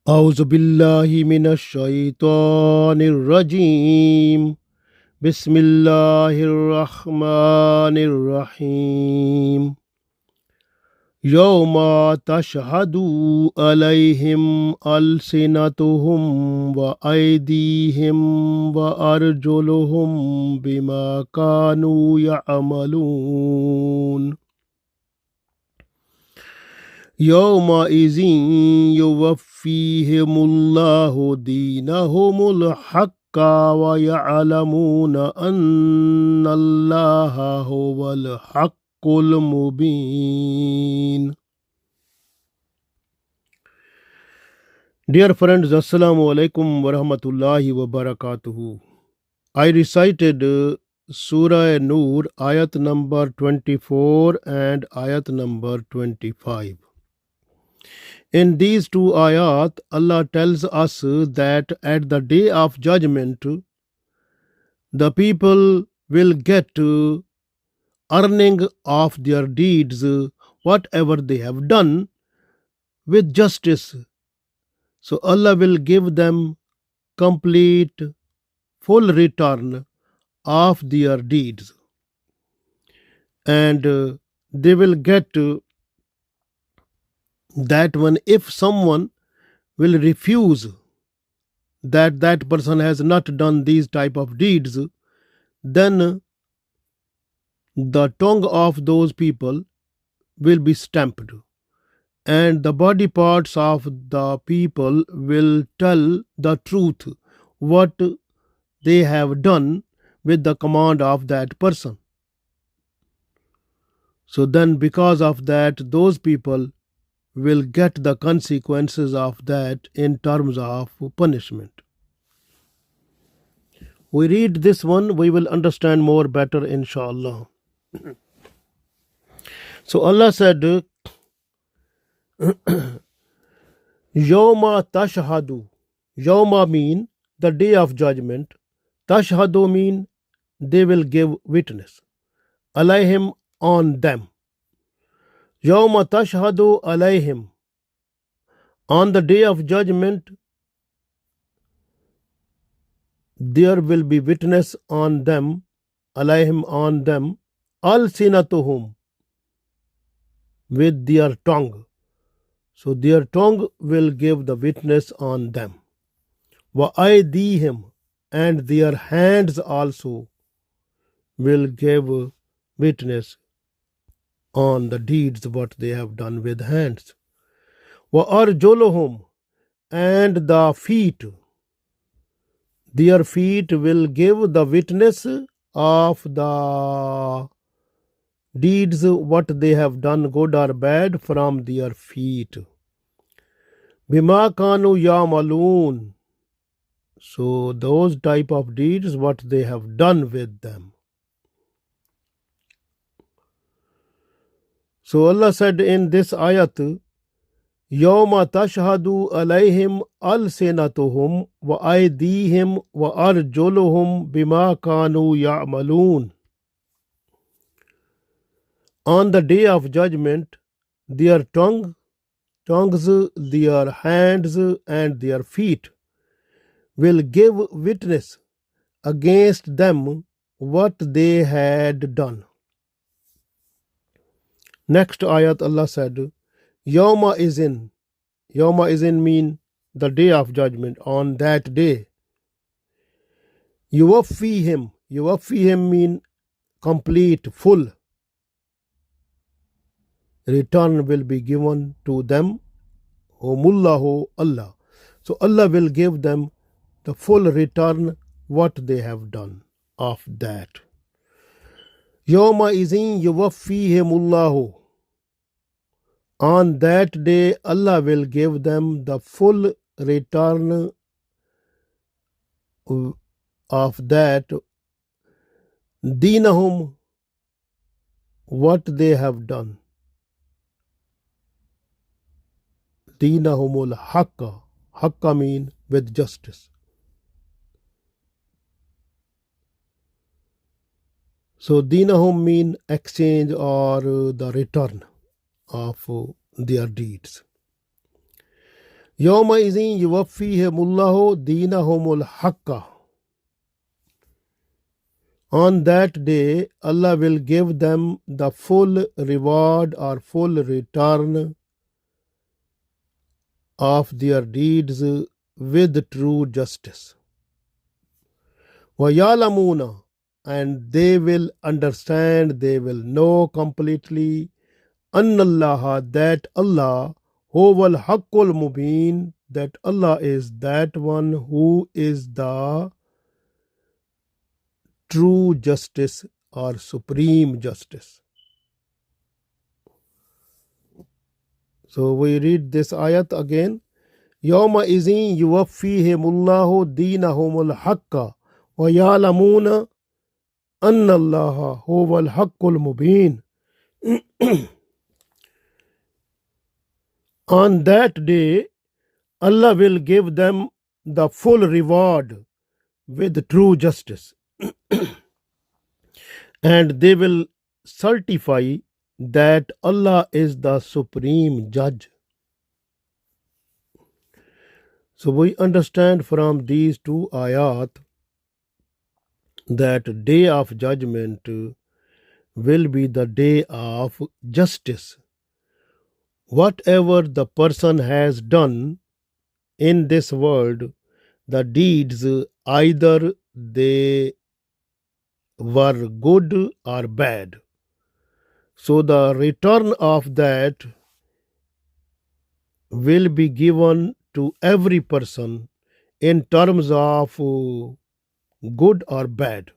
أعوذ بالله من الشيطان الرجيم بسم الله الرحمن الرحيم يوم تشهد عليهم ألسنتهم وأيديهم وأرجلهم بما كانوا يعملون يومئذ يوفيهم الله دينهم الحق ويعلمون أن الله هو الحق المبين. Dear friends, Assalamu alaikum wa rahmatullahi wa barakatuhu. I recited Surah Noor Ayat number 24 and Ayat number 25. In these two ayat, Allah tells us that at the day of judgment, the people will get earning of their deeds, whatever they have done, with justice. So Allah will give them complete, full return of their deeds. And they will get that one. If someone will refuse that person has not done these type of deeds, then the tongue of those people will be stamped, and the body parts of the people will tell the truth what they have done with the command of that person. So then because of that, those people will get the consequences of that in terms of punishment. We read this one, we will understand more better, inshallah. So Allah said, Yawma tashhadu. Yawma mean the day of judgment. Tashhadu mean they will give witness. Alayhim, on them. Yawma tashhadu alayhim. On the day of judgment, there will be witness on them. Alayhim, on them. Al-sinatuhum, with their tongue. So their tongue will give the witness on them. Wa aydihim, and their hands also will give witness on the deeds what they have done with hands. Wa arjuluhum, and the feet, their feet will give the witness of the deeds what they have done, good or bad, from their feet. Bima kanu ya'malun, so those type of deeds what they have done with them. So Allah said in this ayat, Yawma tashhadu alayhim al-sinatuhum wa aydihim wa arjuluhum bima kanu ya'malun. On the day of judgment, their tongues, their hands, and their feet will give witness against them what they had done. Next ayat Allah said, Yawma izin. Yawma izin mean the day of judgment. On that day, yuwaffihim. Yuwaffihim mean complete, full return will be given to them. Humullahu, Allah. So Allah will give them the full return what they have done of that. Yawma izin yuwaffihimullahu. On that day, Allah will give them the full return of that. Dinahum, what they have done. Dinahumul haqqa. Haqqa mean with justice. So dinahum mean exchange or the return of their deeds. يومئذ يوفيهم الله دينهم الحق. On that day, Allah will give them the full reward or full return of their deeds with true justice. وَيَعْلَمُونَ, and they will understand, they will know completely, أَنَّ اللَّهَ, that Allah, هُوَ الْحَقُّ الْمُبِينُ, that Allah is that one who is the true justice or supreme justice. So we read this ayat again. يَوْمَئِذٍ يُوَفِّيهِمُ اللَّهُ دِينَهُمُ الْحَقَّ وَيَعْلَمُونَ أَنَّ اللَّهَ هُوَ الْحَقُّ الْمُبِينُ. On that day, Allah will give them the full reward with true justice, and they will certify that Allah is the supreme judge. So we understand from these two ayat that day of judgment will be the day of justice. Whatever the person has done in this world, the deeds, either they were good or bad. So the return of that will be given to every person in terms of good or bad.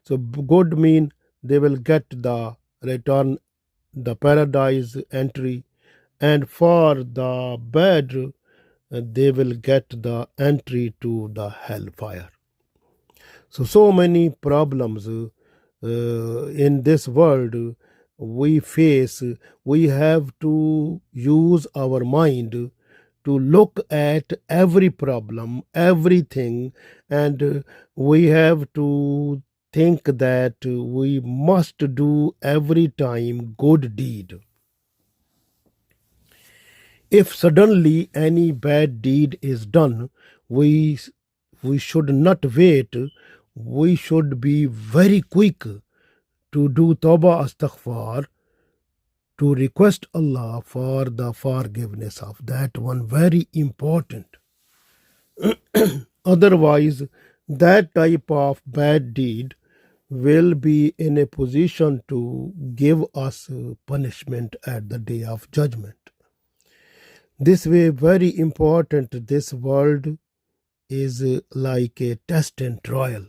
So good mean they will get the return, the paradise entry, and for the bad they will get the entry to the hellfire. So many problems in this world we face. We have to use our mind to look at every problem, everything, and we have to think that we must do every time good deed. If suddenly any bad deed is done, we should not wait. We should be very quick to do tawbah astaghfar, to request Allah for the forgiveness of that one. Very important. Otherwise, that type of bad deed will be in a position to give us punishment at the day of judgment. This way, very important, this world is like a test and trial,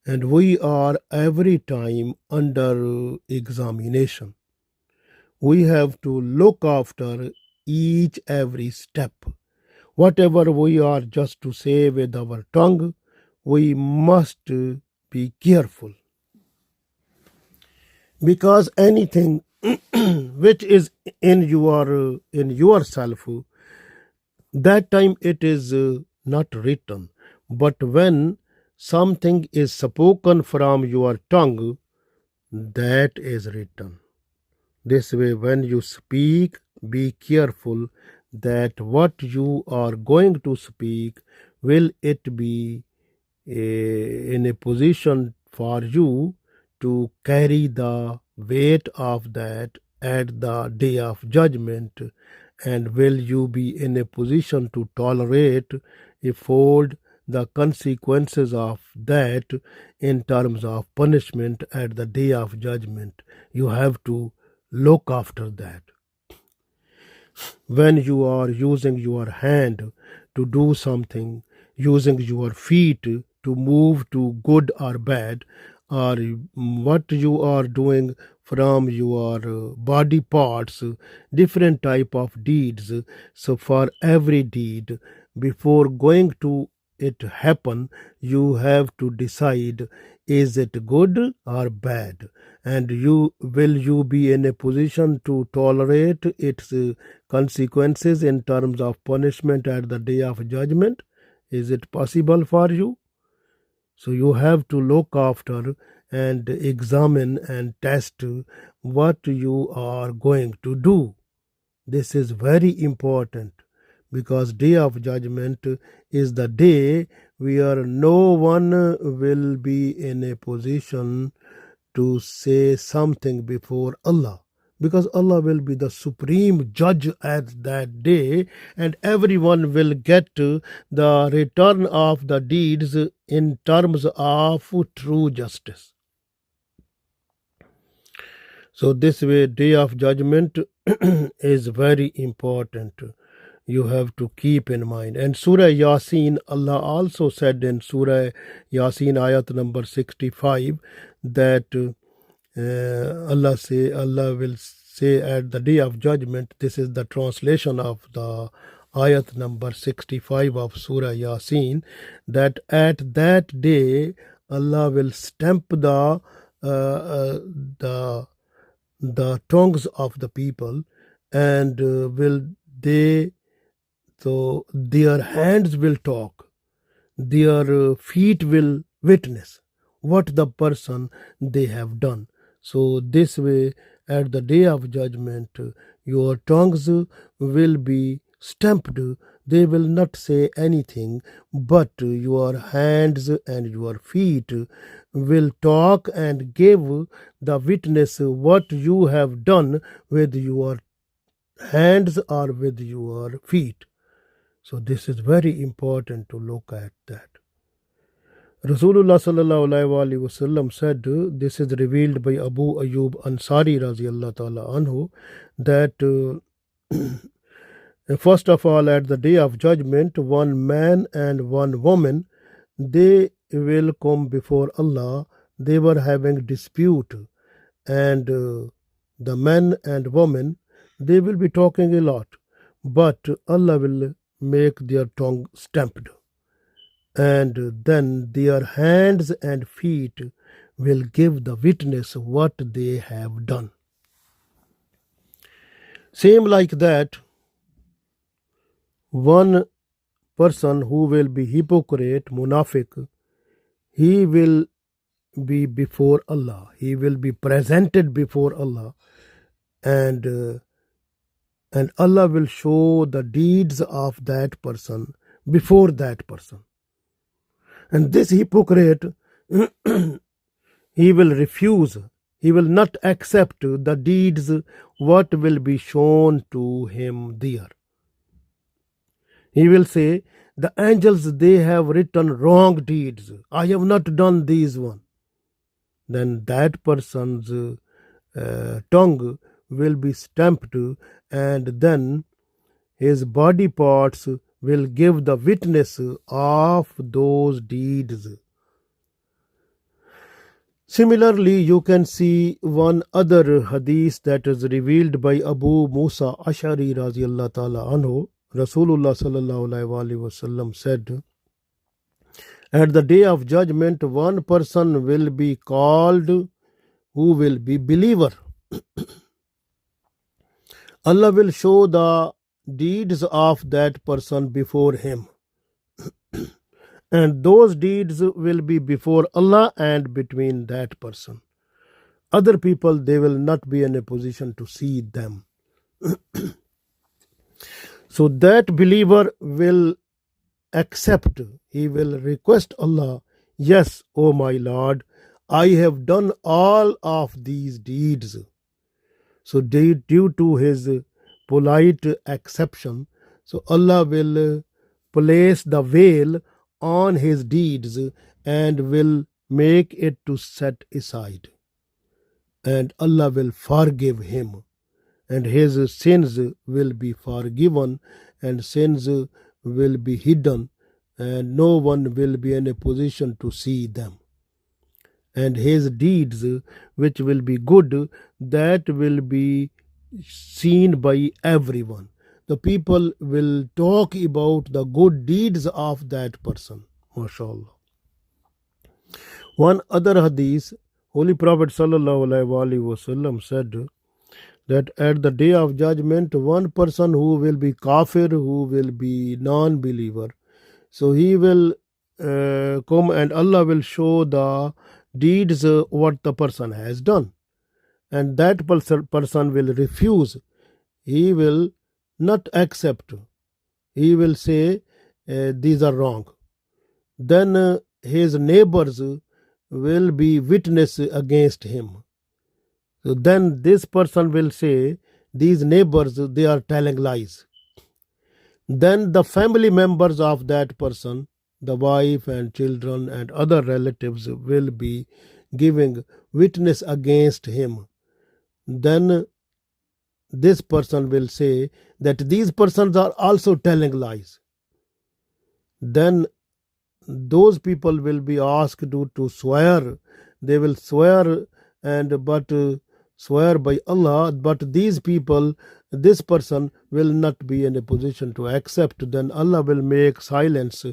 and we are every time under examination. We have to look after each every step. Whatever we are just to say with our tongue, we must be careful, because anything which is in yourself, that time it is not written, but when something is spoken from your tongue, that is written. This way, when you speak, be careful that what you are going to speak, will it be in a position for you to carry the weight of that at the day of judgment, and will you be in a position to tolerate, afford the consequences of that in terms of punishment at the day of judgment. You have to look after that. When you are using your hand to do something, using your feet to move to good or bad, or what you are doing from your body parts, different type of deeds. So for every deed, before going to it happen, you have to decide, is it good or bad, and will you be in a position to tolerate its consequences in terms of punishment at the day of judgment. Is it possible for you? So you have to look after and examine and test what you are going to do. This is very important, because day of judgment is the day where no one will be in a position to say something before Allah, because Allah will be the supreme judge at that day, and everyone will get the return of the deeds in terms of true justice. So this way, day of judgment is very important. You have to keep in mind. And Surah Yasin, Allah also said in Surah Yasin ayat number 65 that Allah will say at the day of judgment. This is the translation of the ayat number 65 of Surah Yasin, that at that day Allah will stamp the tongues of the people, and so their hands will talk, their feet will witness what the person they have done. So this way, at the day of judgment, your tongues will be stamped. They will not say anything, but your hands and your feet will talk and give the witness what you have done with your hands or with your feet. So this is very important to look at that. Rasulullah sallallahu alaihi wasallam said, this is revealed by Abu Ayyub Ansari radiyallahu ta'ala anhu, that first of all, at the day of judgment, one man and one woman, they will come before Allah. They were having dispute, and the men and women, they will be talking a lot, but Allah will make their tongue stamped, and then their hands and feet will give the witness what they have done. Same like that, one person who will be hypocrite, munafiq, he will be before Allah. He will be presented before Allah, and Allah will show the deeds of that person before that person. And this hypocrite, he will refuse. He will not accept the deeds what will be shown to him there. He will say, the angels, they have written wrong deeds. I have not done these one. Then that person's tongue will be stamped, and then his body parts will give the witness of those deeds. Similarly, you can see one other hadith that is revealed by Abu Musa Ash'ari radiyallahu ta'ala anhu. Rasulullah sallallahu alaihi wasallam said, at the day of judgment, one person will be called who will be believer. Allah will show the deeds of that person before him, and those deeds will be before Allah and between that person. Other people, they will not be in a position to see them. So that believer will accept, he will request Allah, yes, O my Lord, I have done all of these deeds. So due to his polite acceptance, so Allah will place the veil on his deeds and will make it to set aside. And Allah will forgive him, and his sins will be forgiven, and sins will be hidden, and no one will be in a position to see them. And his deeds, which will be good, that will be seen by everyone. The people will talk about the good deeds of that person. MashaAllah. One other hadith, Holy Prophet sallallahu alaihi wasallam said that at the day of judgment, one person who will be kafir, who will be non-believer, so he will come and Allah will show the deeds what the person has done, and that person will refuse. He will not accept he will say these are wrong. Then his neighbors will be witness against him. So then this person will say these neighbors, they are telling lies. Then the family members of that person, the wife and children and other relatives, will be giving witness against him. Then this person will say that these persons are also telling lies. Then those people will be asked to swear. They will swear but swear by Allah, but these people, this person will not be in a position to accept. Then Allah will make silence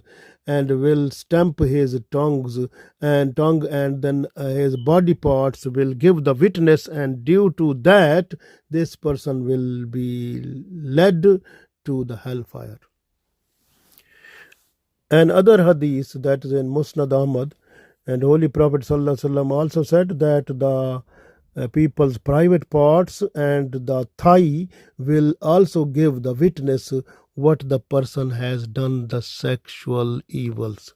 and will stamp his tongue, and then his body parts will give the witness, and due to that this person will be led to the hellfire. And other hadith that is in Musnad Ahmad, and Holy Prophet ﷺ also said that the people's private parts and the thigh will also give the witness what the person has done, the sexual evils.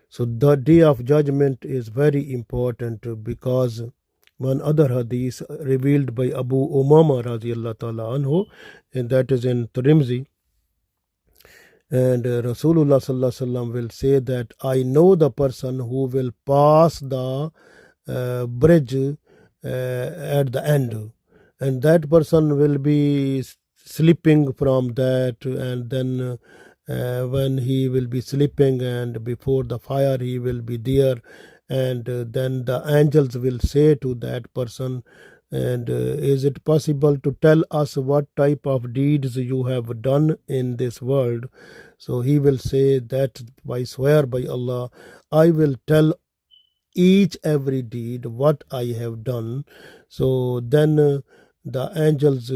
So the day of judgment is very important, because one other hadith revealed by Abu Umama radiallahu ta'ala anhu, and that is in Tirmidhi. And Rasulullah sallallahu alaihi wasallam will say that I know the person who will pass the bridge at the end, and that person will be sleeping from that, and then when he will be sleeping and before the fire he will be there, and then the angels will say to that person, and is it possible to tell us what type of deeds you have done in this world? So he will say that I swear by Allah, I will tell each every deed what I have done. So then the angels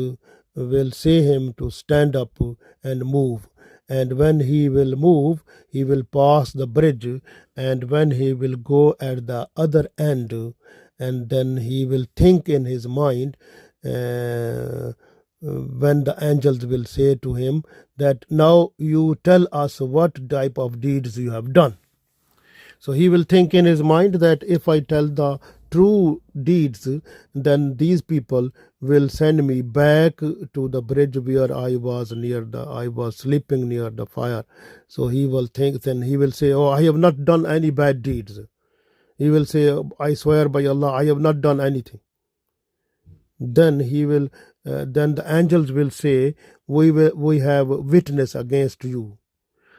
will say him to stand up and move. And when he will move, he will pass the bridge, and when he will go at the other end, and then he will think in his mind, when the angels will say to him that now you tell us what type of deeds you have done. So he will think in his mind that if I tell the true deeds, then these people will send me back to the bridge where I was sleeping near the fire. So he will think, then he will say, oh, I have not done any bad deeds. He will say, I swear by Allah, I have not done anything. Then then the angels will say, we have witness against you.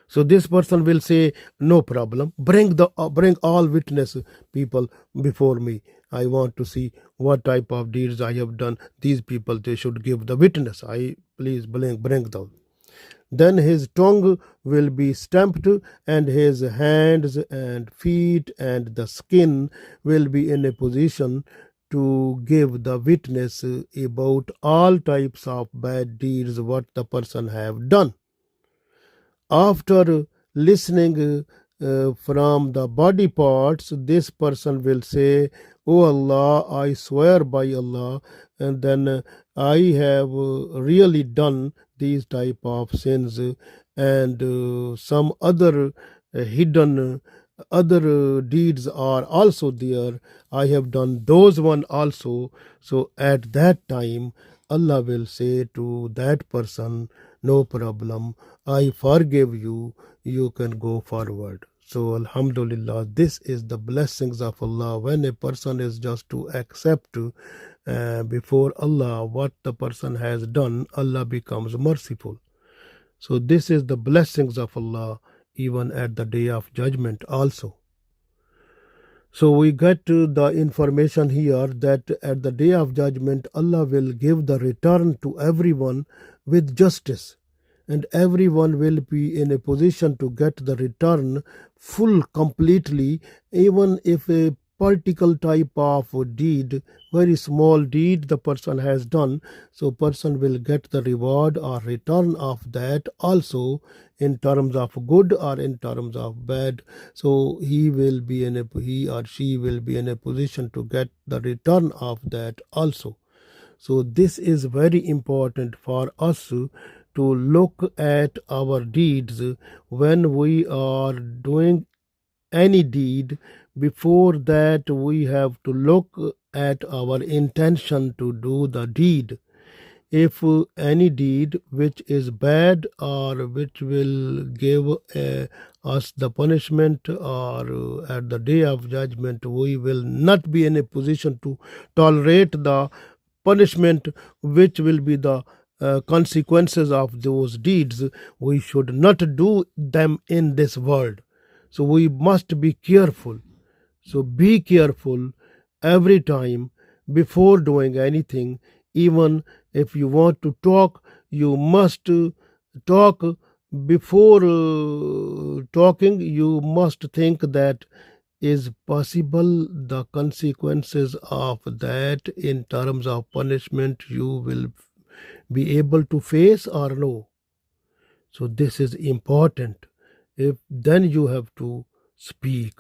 So this person will say, no problem, bring all witness people before me. I want to see what type of deeds I have done. These people, they should give the witness. Please bring them. Then his tongue will be stamped, and his hands and feet and the skin will be in a position to give the witness about all types of bad deeds what the person have done. After listening from the body parts, this person will say, oh Allah, I swear by Allah, and then I have really done these type of sins, and some other hidden other deeds are also there. I have done those one also. So at that time, Allah will say to that person, no problem, I forgive you, you can go forward. So Alhamdulillah, this is the blessings of Allah. When a person is just to accept before Allah what the person has done, Allah becomes merciful. So this is the blessings of Allah even at the day of judgment also. So we get the information here that at the day of judgment, Allah will give the return to everyone with justice, and everyone will be in a position to get the return full completely, even if a particle type of deed, very small deed the person has done, so person will get the reward or return of that also, in terms of good or in terms of bad. So he or she will be in a position to get the return of that also. So this is very important for us to look at our deeds when we are doing any deed. Before that, we have to look at our intention to do the deed. If any deed which is bad or which will give us the punishment, or at the day of judgment we will not be in a position to tolerate the punishment which will be the consequences of those deeds, we should not do them in this world. So we must be careful. So be careful every time before doing anything. Even if you want to talk, you must talk. Before talking, you must think that is possible the consequences of that in terms of punishment you will be able to face or no. So this is important. If then you have to speak.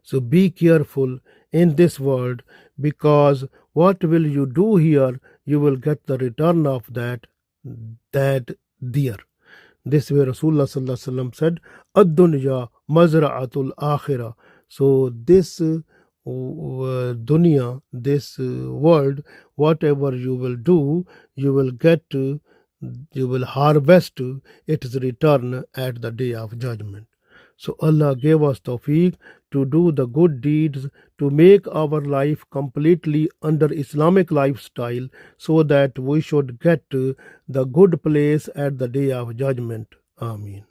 So be careful in this world, because what will you do here, you will get the return of that there. This way Rasulullah sallallahu alaihi wasallam said, ad-dunya mazra'atul akhirah. So this dunya, this world, whatever you will do, you will get, you will harvest its return at the day of judgment. So Allah gave us tawfiq to do the good deeds, to make our life completely under Islamic lifestyle, so that we should get the good place at the day of judgment. Ameen.